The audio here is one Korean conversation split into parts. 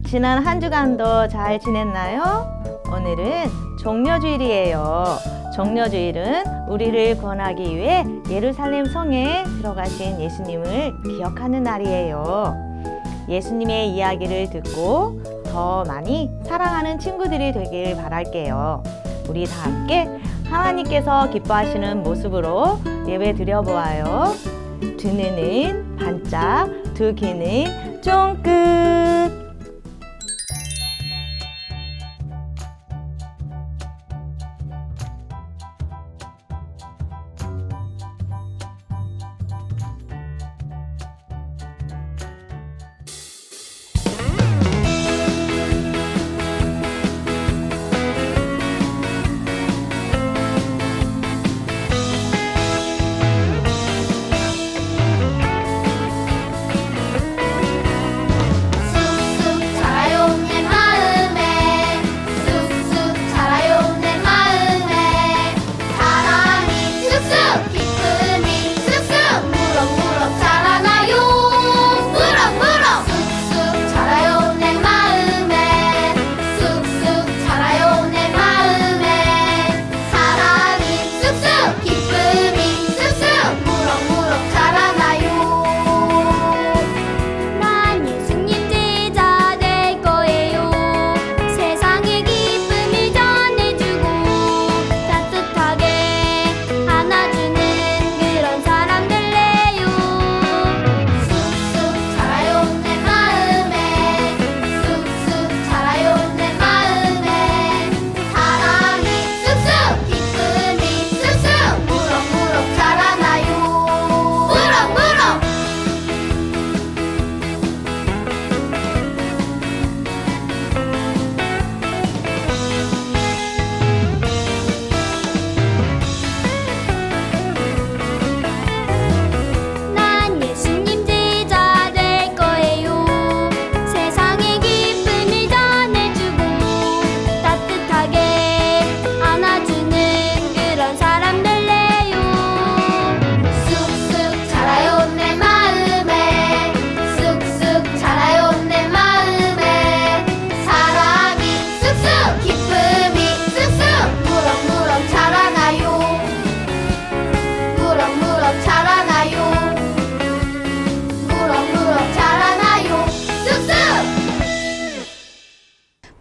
지난 한 주간도 잘 지냈나요? 오늘은 종려주일이에요. 종려주일은 우리를 구원하기 위해 예루살렘 성에 들어가신 예수님을 기억하는 날이에요. 예수님의 이야기를 듣고 더 많이 사랑하는 친구들이 되길 바랄게요. 우리 다 함께 하나님께서 기뻐하시는 모습으로 예배 드려보아요. 두 눈은 반짝, 두 귀는 쫑긋.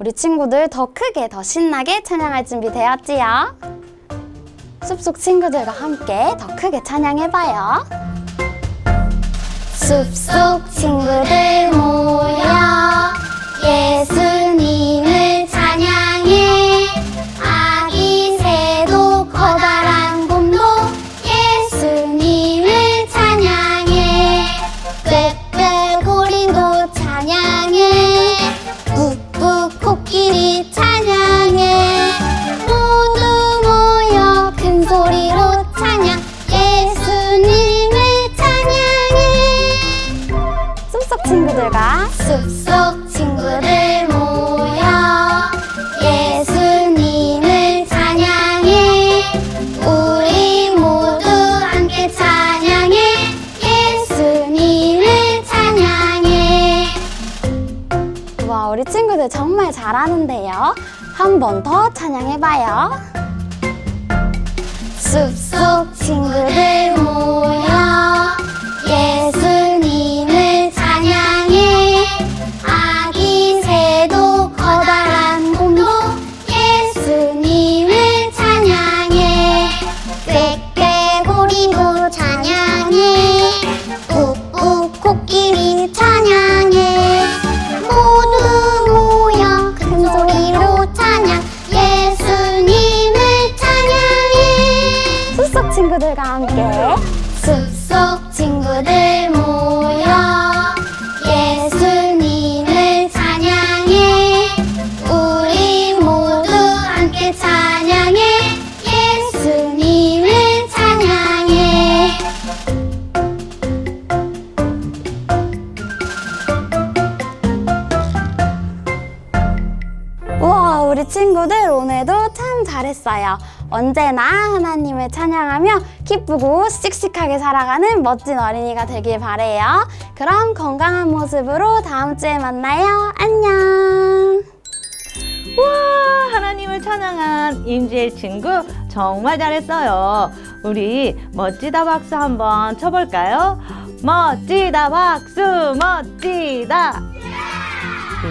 우리 친구들 더 크게 더 신나게 찬양할 준비 되었지요? 숲속 친구들과 함께 더 크게 찬양해봐요. 숲속 친구들 모여 예수님을 찬양해. 아기 새도 커다란 곰도 예수님을 찬양해. 꾀꾀 고린도 찬양해. 북북 코끼리 찬양해. 모두 모여 큰 소리로 찬양. 예수님을 찬양해. 숲속 친구들과 숲속 친구들 모여 예수님을 찬양해. 우리 모두 함께 찬양해. 예수님을 찬양해. 와, 우리 친구들 정말 잘하는데요. 한 번 더 찬양해봐요. 숲속 친구들 모여 예수님을 찬양해. 아기 새도 커다란 곰도 예수님을 찬양해. 꾀꾀 고리도 찬양해. 꾹꾹 코끼리 찬양해. 모두 모여 큰 소리로 찬양. 예수님을 찬양해. 숲속 친구들과 함께 숲속 친구들 모여 예수님을 찬양해. 우리 모두 함께 찬양해. 예수님을 찬양해. 우와, 우리 친구들 오늘도 참 잘했어요. 거예요. 언제나 하나님을 찬양하며 기쁘고 씩씩하게 살아가는 멋진 어린이가 되길 바래요. 그럼 건강한 모습으로 다음 주에 만나요. 안녕. 와, 하나님을 찬양한 임지엘 친구 정말 잘했어요. 우리 멋지다 박수 한번 쳐볼까요? 멋지다 박수, 멋지다.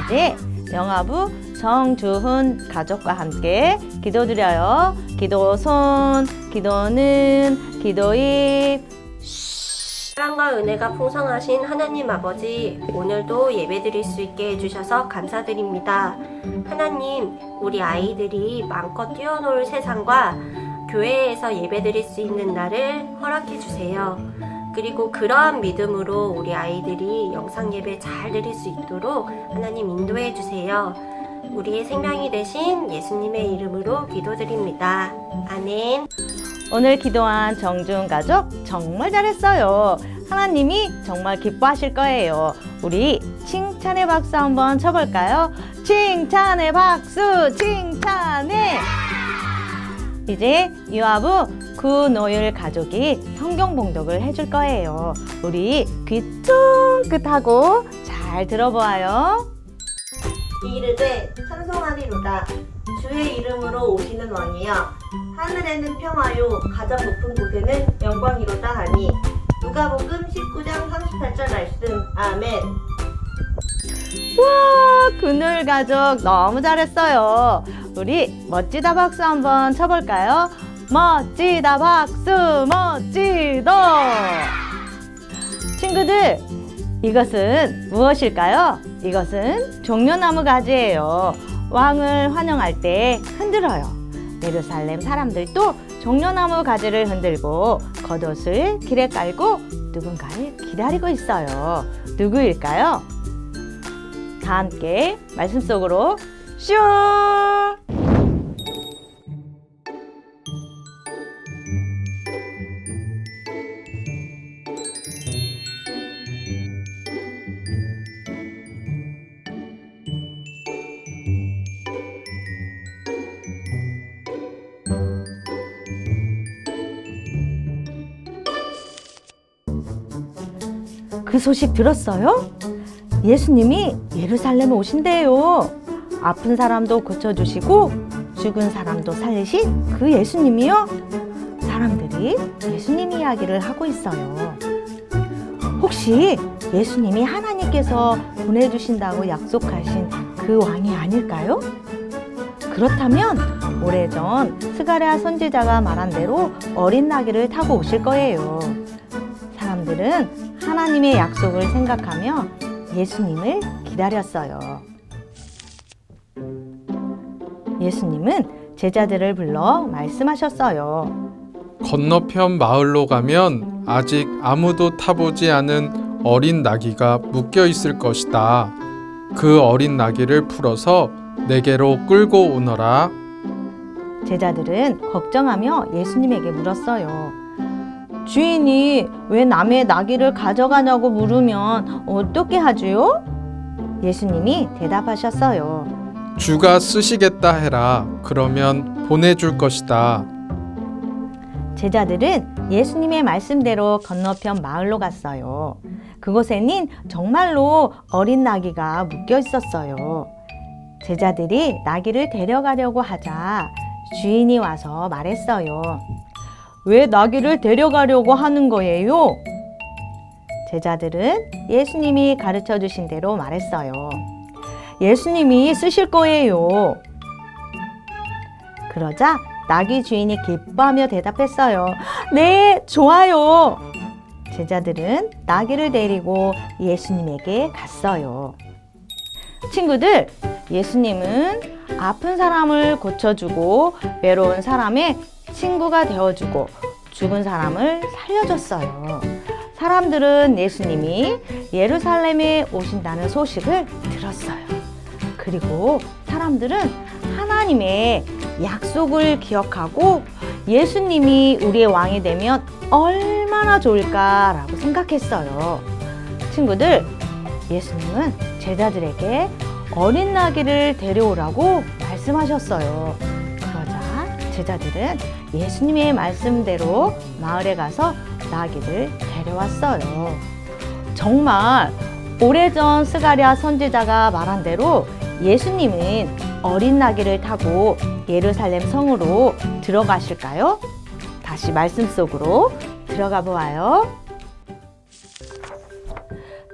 이제 영화부 정주훈 가족과 함께 기도드려요. 기도 손, 기도는, 기도입. 사랑과 은혜가 풍성하신 하나님 아버지, 오늘도 예배드릴 수 있게 해주셔서 감사드립니다. 하나님, 우리 아이들이 마음껏 뛰어놀 세상과 교회에서 예배드릴 수 있는 날을 허락해 주세요. 그리고 그러한 믿음으로 우리 아이들이 영상 예배 잘 드릴 수 있도록 하나님 인도해 주세요. 우리의 생명이 되신 예수님의 이름으로 기도드립니다. 아멘. 오늘 기도한 정주훈 가족 정말 잘했어요. 하나님이 정말 기뻐하실 거예요. 우리 칭찬의 박수 한번 쳐볼까요? 칭찬의 박수, 칭찬해! 이제 유아부 구노율 가족이 성경 봉독을 해줄 거예요. 우리 귀 쫑긋하고 잘 들어보아요. 이르되 찬송하리로다. 주의 이름으로 오시는 왕이여, 하늘에는 평화요 가장 높은 곳에는 영광이로다 하니. 누가복음 19장 38절 말씀. 아멘. 와, 구노율 가족 너무 잘했어요. 우리 멋지다 박수 한번 쳐볼까요? 멋지다 박수, 멋지다. 친구들, 이것은 무엇일까요? 이것은 종려나무 가지예요. 왕을 환영할 때 흔들어요. 예루살렘 사람들도 종려나무 가지를 흔들고 겉옷을 길에 깔고 누군가를 기다리고 있어요. 누구일까요? 다 함께 말씀 속으로 슝! 그 소식 들었어요? 예수님이 예루살렘에 오신대요. 아픈 사람도 고쳐주시고 죽은 사람도 살리신 그 예수님이요. 사람들이 예수님 이야기를 하고 있어요. 혹시 예수님이 하나님께서 보내주신다고 약속하신 그 왕이 아닐까요? 그렇다면 오래전 스가랴 선지자가 말한 대로 어린 나귀를 타고 오실 거예요. 사람들은 하나님의 약속을 생각하며 예수님을 기다렸어요. 예수님은 제자들을 불러 말씀하셨어요. 건너편 마을로 가면 아직 아무도 타보지 않은 어린 나귀가 묶여 있을 것이다. 그 어린 나귀를 풀어서 내게로 끌고 오너라. 제자들은 걱정하며 예수님에게 물었어요. 주인이 왜 남의 나귀를 가져가냐고 물으면 어떻게 하지요? 예수님이 대답하셨어요. 주가 쓰시겠다 해라. 그러면 보내줄 것이다. 제자들은 예수님의 말씀대로 건너편 마을로 갔어요. 그곳에는 정말로 어린 나귀가 묶여 있었어요. 제자들이 나귀를 데려가려고 하자 주인이 와서 말했어요. 왜 나귀를 데려가려고 하는 거예요? 제자들은 예수님이 가르쳐 주신 대로 말했어요. 예수님이 쓰실 거예요. 그러자 나귀 주인이 기뻐하며 대답했어요. 네, 좋아요. 제자들은 나귀를 데리고 예수님에게 갔어요. 친구들, 예수님은 아픈 사람을 고쳐주고 외로운 사람의 친구가 되어주고 죽은 사람을 살려줬어요. 사람들은 예수님이 예루살렘에 오신다는 소식을 들었어요. 그리고 사람들은 하나님의 약속을 기억하고 예수님이 우리의 왕이 되면 얼마나 좋을까라고 생각했어요. 친구들, 예수님은 제자들에게 어린 나귀를 데려오라고 말씀하셨어요. 그러자 제자들은 예수님의 말씀대로 마을에 가서 나귀를 데려왔어요. 정말 오래전 스가랴 선지자가 말한 대로 예수님은 어린 나귀를 타고 예루살렘 성으로 들어가실까요? 다시 말씀 속으로 들어가 보아요.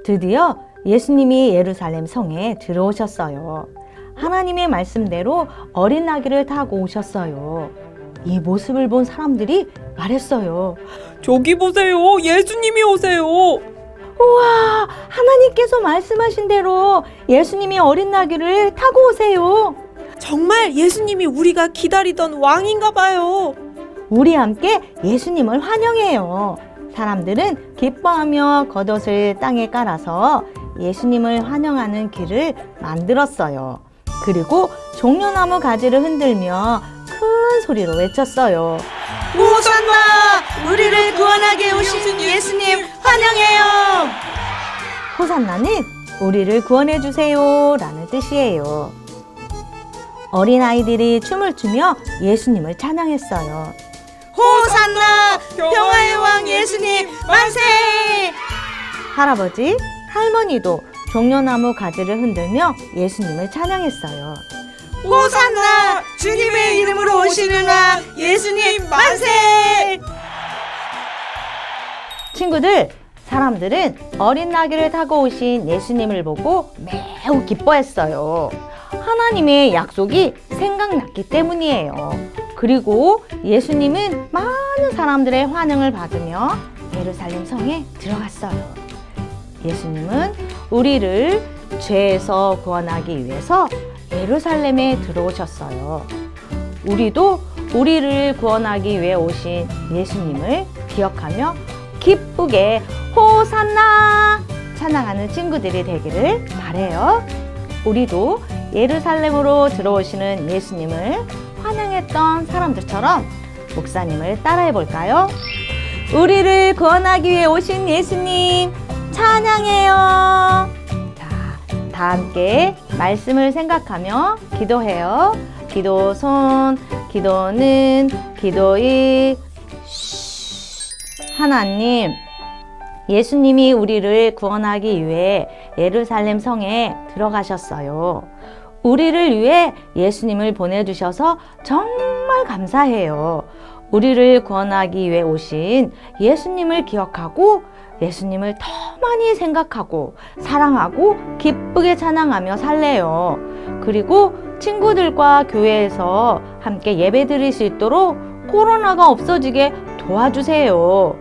드디어 예수님이 예루살렘 성에 들어오셨어요. 하나님의 말씀대로 어린 나귀를 타고 오셨어요. 이 모습을 본 사람들이 말했어요. 저기 보세요. 예수님이 오세요. 우와, 하나님께서 말씀하신 대로 예수님이 어린 나귀를 타고 오세요. 정말 예수님이 우리가 기다리던 왕인가 봐요. 우리 함께 예수님을 환영해요. 사람들은 기뻐하며 겉옷을 땅에 깔아서 예수님을 환영하는 길을 만들었어요. 그리고 종려나무 가지를 흔들며 큰 소리로 외쳤어요. 호산나! 우리를 구원하게 오신 예수님 환영해요. 호산나는 우리를 구원해 주세요 라는 뜻이에요. 어린아이들이 춤을 추며 예수님을 찬양했어요. 호산나! 평화의 왕 예수님 만세! 할아버지, 할머니도 종려나무 가지를 흔들며 예수님을 찬양했어요. 호산나! 주님의 이름으로 오시는 왕 예수님 만세! 친구들, 사람들은 어린 나귀를 타고 오신 예수님을 보고 매우 기뻐했어요. 하나님의 약속이 생각났기 때문이에요. 그리고 예수님은 많은 사람들의 환영을 받으며 예루살렘 성에 들어갔어요. 예수님은 우리를 죄에서 구원하기 위해서 예루살렘에 들어오셨어요. 우리도 우리를 구원하기 위해 오신 예수님을 기억하며 기쁘게 호산나 찬양하는 친구들이 되기를 바래요. 우리도 예루살렘으로 들어오시는 예수님을 환영했던 사람들처럼 목사님을 따라해 볼까요? 우리를 구원하기 위해 오신 예수님 찬양해요. 자, 다 함께 말씀을 생각하며 기도해요. 기도 손, 기도는, 기도의 하나님, 예수님이 우리를 구원하기 위해 예루살렘 성에 들어가셨어요. 우리를 위해 예수님을 보내주셔서 정말 감사해요. 우리를 구원하기 위해 오신 예수님을 기억하고 예수님을 더 많이 생각하고 사랑하고 기쁘게 찬양하며 살래요. 그리고 친구들과 교회에서 함께 예배 드릴 수 있도록 코로나가 없어지게 도와주세요.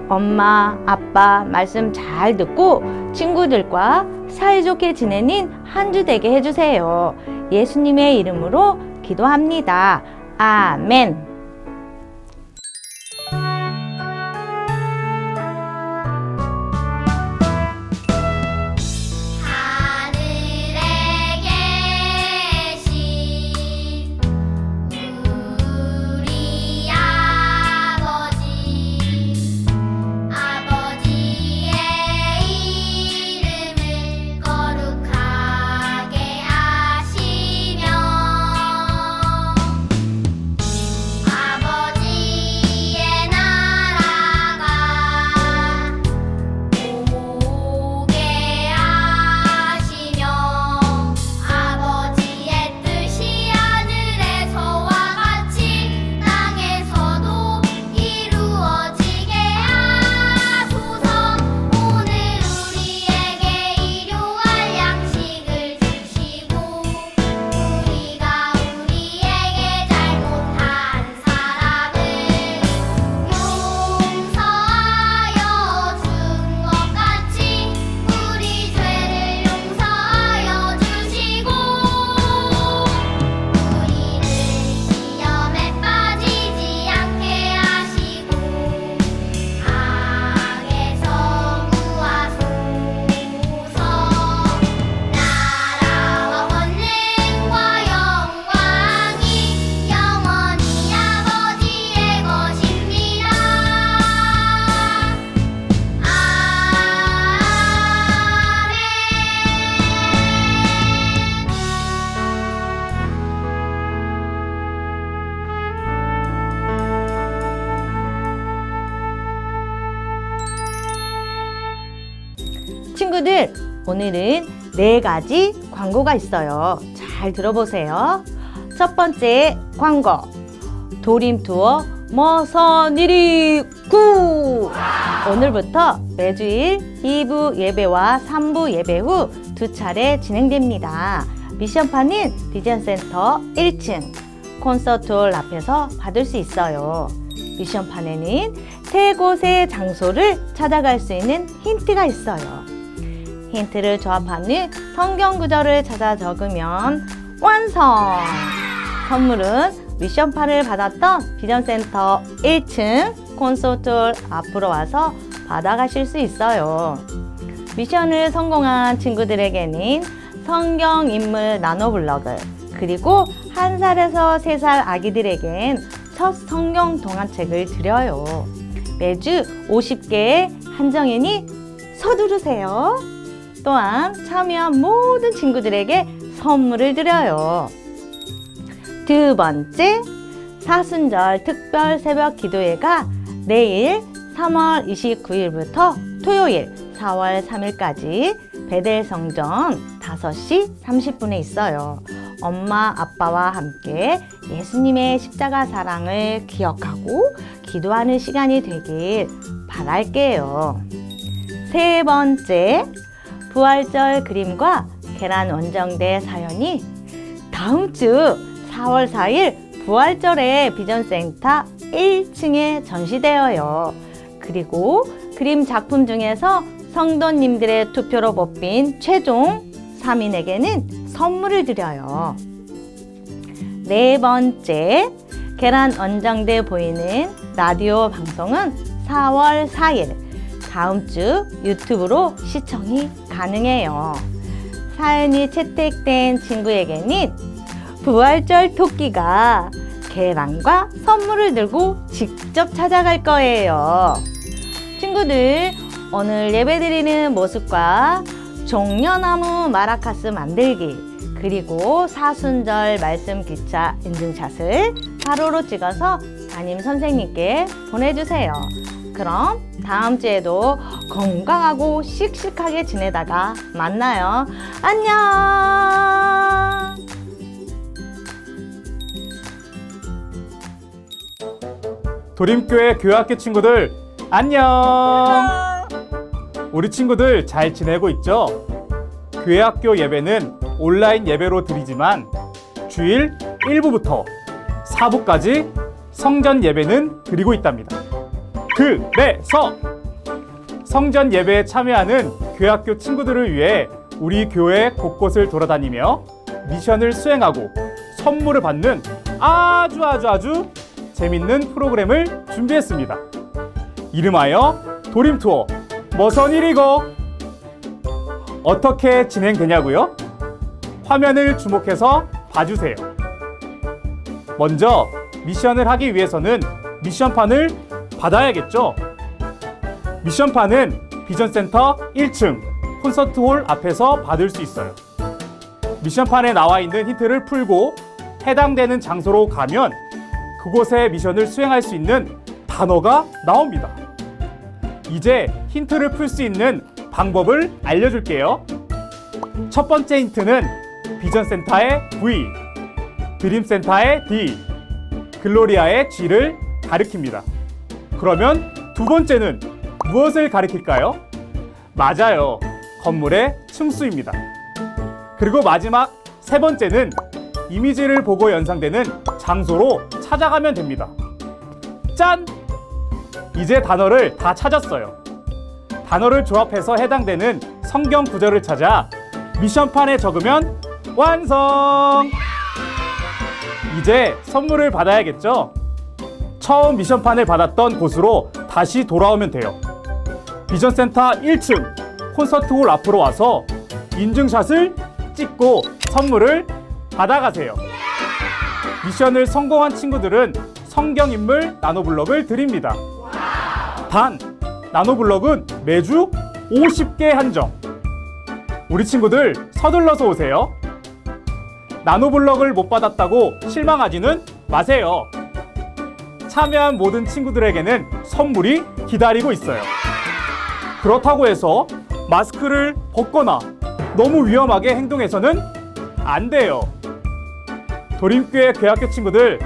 엄마, 아빠 말씀 잘 듣고 친구들과 사이좋게 지내는 한 주 되게 해주세요. 예수님의 이름으로 기도합니다. 아멘. 친구들, 오늘은 4가지 광고가 있어요. 잘 들어보세요. 첫 번째 광고. 도림투어 머선일이구. 오늘부터 매주일 2부 예배와 3부 예배 후 2차례 진행됩니다. 미션판은 비전센터 1층 콘서트홀 앞에서 받을 수 있어요. 미션판에는 3곳의 장소를 찾아갈 수 있는 힌트가 있어요. 힌트를 조합하는 성경 구절을 찾아 적으면 완성! 선물은 미션판을 받았던 비전센터 1층 콘서트홀 앞으로 와서 받아가실 수 있어요. 미션을 성공한 친구들에게는 성경 인물 나노 블록을, 그리고 1살에서 3살 아기들에겐 첫 성경 동화책을 드려요. 매주 50개의 한정이니 서두르세요. 또한 참여한 모든 친구들에게 선물을 드려요. 두 번째, 사순절 특별 새벽 기도회가 내일 3월 29일부터 토요일 4월 3일까지 베델 성전 5시 30분에 있어요. 엄마, 아빠와 함께 예수님의 십자가 사랑을 기억하고 기도하는 시간이 되길 바랄게요. 세 번째, 부활절 그림과 계란 원정대 사연이 다음 주 4월 4일 부활절에 비전센터 1층에 전시되어요. 그리고 그림 작품 중에서 성도님들의 투표로 뽑힌 최종 3인에게는 선물을 드려요. 네 번째, 계란 원정대 보이는 라디오 방송은 4월 4일 다음 주 유튜브로 시청이 가능해요. 사연이 채택된 친구에게는 부활절 토끼가 계란과 선물을 들고 직접 찾아갈 거예요. 친구들, 오늘 예배드리는 모습과 종려나무 마라카스 만들기, 그리고 사순절 말씀 기차 인증샷을 가로로 찍어서 담임 선생님께 보내주세요. 그럼 다음 주에도 건강하고 씩씩하게 지내다가 만나요. 안녕! 도림교회 교회학교 친구들 안녕. 우리 친구들 잘 지내고 있죠? 교회학교 예배는 온라인 예배로 드리지만 주일 1부부터 4부까지 성전 예배는 드리고 있답니다. 그래서 성전 예배에 참여하는 교회학교 친구들을 위해 우리 교회 곳곳을 돌아다니며 미션을 수행하고 선물을 받는 아주 재밌는 프로그램을 준비했습니다. 이름하여 도림투어 머선일이고. 어떻게 진행되냐고요? 화면을 주목해서 봐주세요. 먼저 미션을 하기 위해서는 미션판을 받아야겠죠? 미션판은 비전센터 1층 콘서트홀 앞에서 받을 수 있어요. 미션판에 나와 있는 힌트를 풀고 해당되는 장소로 가면 그곳에 미션을 수행할 수 있는 단어가 나옵니다. 이제 힌트를 풀 수 있는 방법을 알려줄게요. 첫 번째 힌트는 비전센터의 V, 드림센터의 D, 글로리아의 G를 가리킵니다. 그러면 두 번째는 무엇을 가리킬까요? 맞아요. 건물의 층수입니다. 그리고 마지막 세 번째는 이미지를 보고 연상되는 장소로 찾아가면 됩니다. 짠! 이제 단어를 다 찾았어요. 단어를 조합해서 해당되는 성경 구절을 찾아 미션판에 적으면 완성! 이제 선물을 받아야겠죠? 처음 미션판을 받았던 곳으로 다시 돌아오면 돼요. 비전센터 1층 콘서트홀 앞으로 와서 인증샷을 찍고 선물을 받아가세요. 미션을 성공한 친구들은 성경인물 나노블록을 드립니다. 단, 나노블록은 매주 50개 한정. 우리 친구들 서둘러서 오세요. 나노블록을 못 받았다고 실망하지는 마세요. 참여한 모든 친구들에게는 선물이 기다리고 있어요. 그렇다고 해서 마스크를 벗거나 너무 위험하게 행동해서는 안 돼요. 도림교회 교학교 친구들,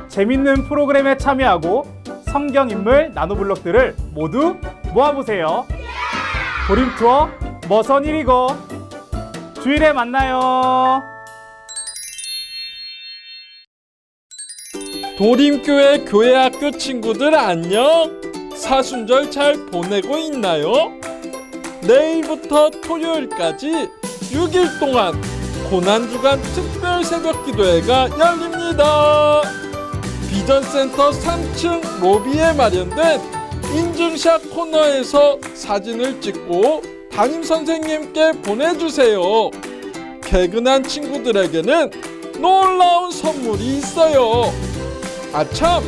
재밌는 프로그램에 참여하고 성경 인물 나노블록들을 모두 모아보세요. 도림투어 머선 1이고 주일에 만나요. 도림교회 교회학교 친구들 안녕. 사순절 잘 보내고 있나요? 내일부터 토요일까지 6일 동안 고난주간 특별 새벽기도회가 열립니다. 비전센터 3층 로비에 마련된 인증샷 코너에서 사진을 찍고 담임선생님께 보내주세요. 개근한 친구들에게는 놀라운 선물이 있어요. 아참,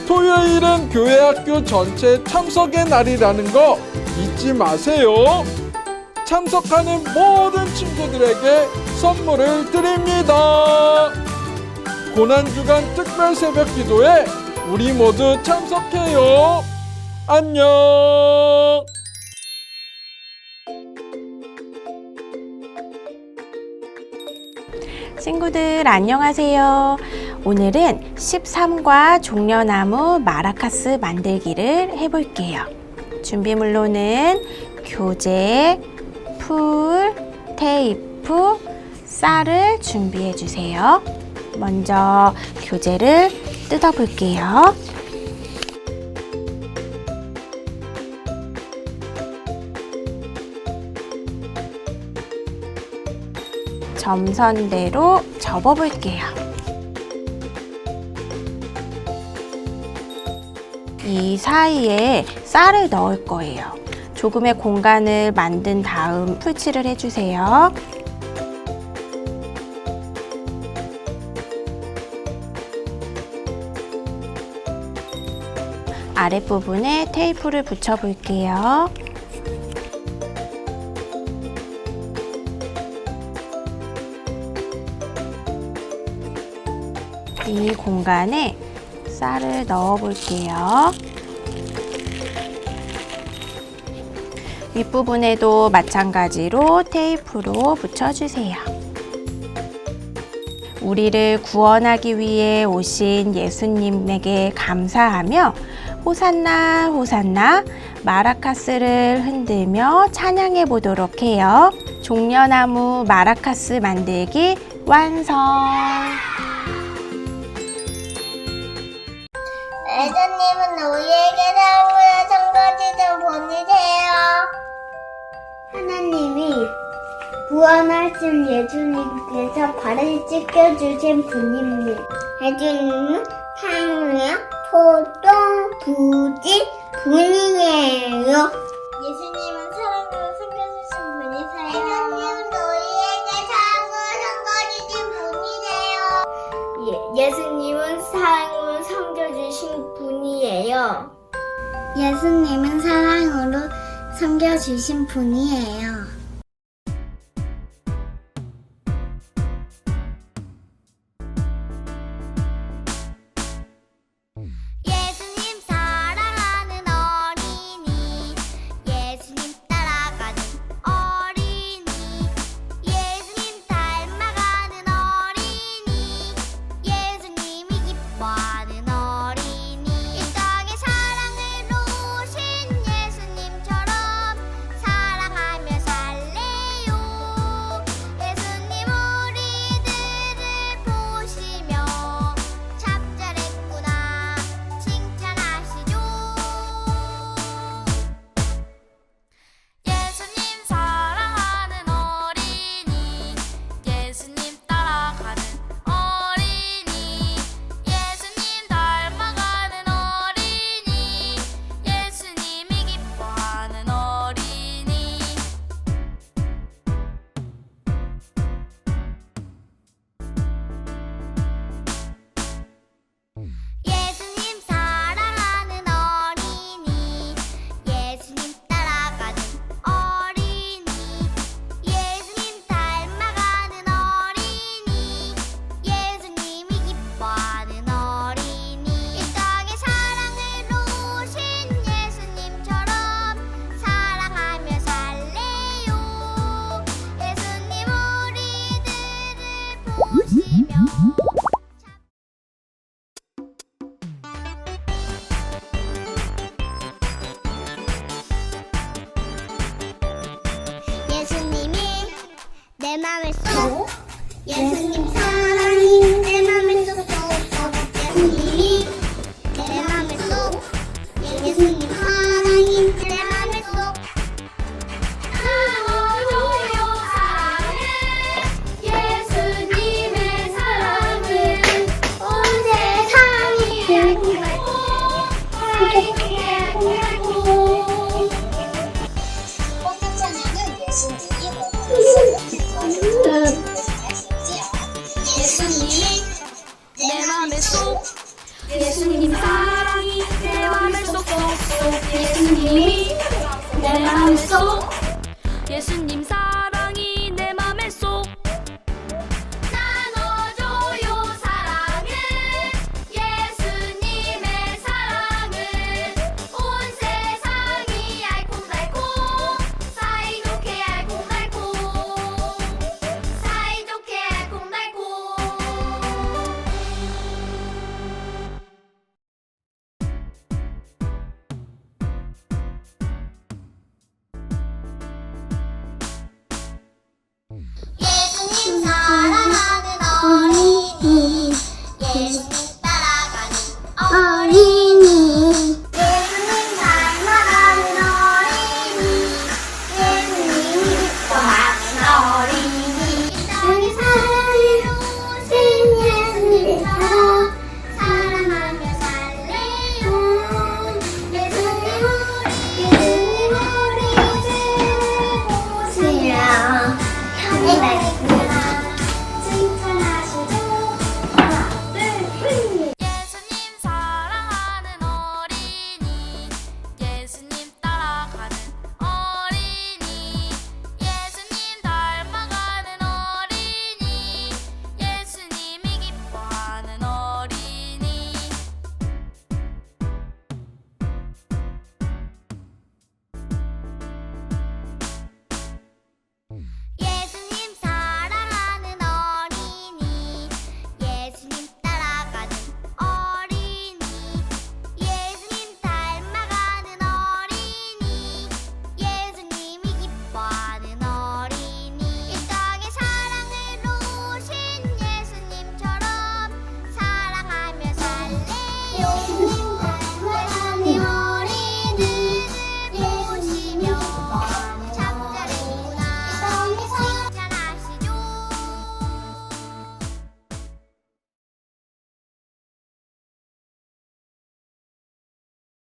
토요일은 교회학교 전체 참석의 날이라는 거 잊지 마세요. 참석하는 모든 친구들에게 선물을 드립니다. 고난주간 특별 새벽 기도에 우리 모두 참석해요. 안녕. 친구들 안녕하세요. 오늘은 13과 종려나무 마라카스 만들기를 해볼게요. 준비물로는 교재, 풀, 테이프, 쌀을 준비해 주세요. 먼저 교재를 뜯어 볼게요. 점선대로 접어 볼게요. 이 사이에 쌀을 넣을 거예요. 조금의 공간을 만든 다음 풀칠을 해주세요. 아랫부분에 테이프를 붙여 볼게요. 이 공간에 쌀을 넣어 볼게요. 윗부분에도 마찬가지로 테이프로 붙여주세요. 우리를 구원하기 위해 오신 예수님에게 감사하며 호산나 호산나 마라카스를 흔들며 찬양해 보도록 해요. 종려나무 마라카스 만들기 완성! 예수님은 우리에게 사랑으로 선거지를 보내세요. 하나님이 구원하신 예수님께서 발을 찢겨주신 분입니다. 예수님은 사랑으로 토종 부지 분이에요. 예수님은 사랑으로 섬겨주신 분이세요. 예수님은 우리에게 사랑으로 섬겨주신 분이세요. 예수님은 사랑으로 섬겨주신 분이에요. 예수님은 사랑으로 섬겨주신 분이에요. 예수님 사랑하는 어린이, 예수님 따라가는 어린이, 예수님 닮아가는 어린이, 예수님이 기뻐하는 어린이. 이 땅에 사랑으로 오신 예수님처럼 사랑하며 살라. 내 맘에 쏙 예수님 사랑이 내 맘에 쏙쏙쏙 예수님이 내 맘에 쏙 예수님 사랑이 내 맘에 쏙 나눠줘요 사랑을 예수님의 사랑을 온 세상이 예수님이 내 맘에 쏙 예수님 사랑이 내 맘에 쏙쏙쏙 예수님이 내 맘에 쏙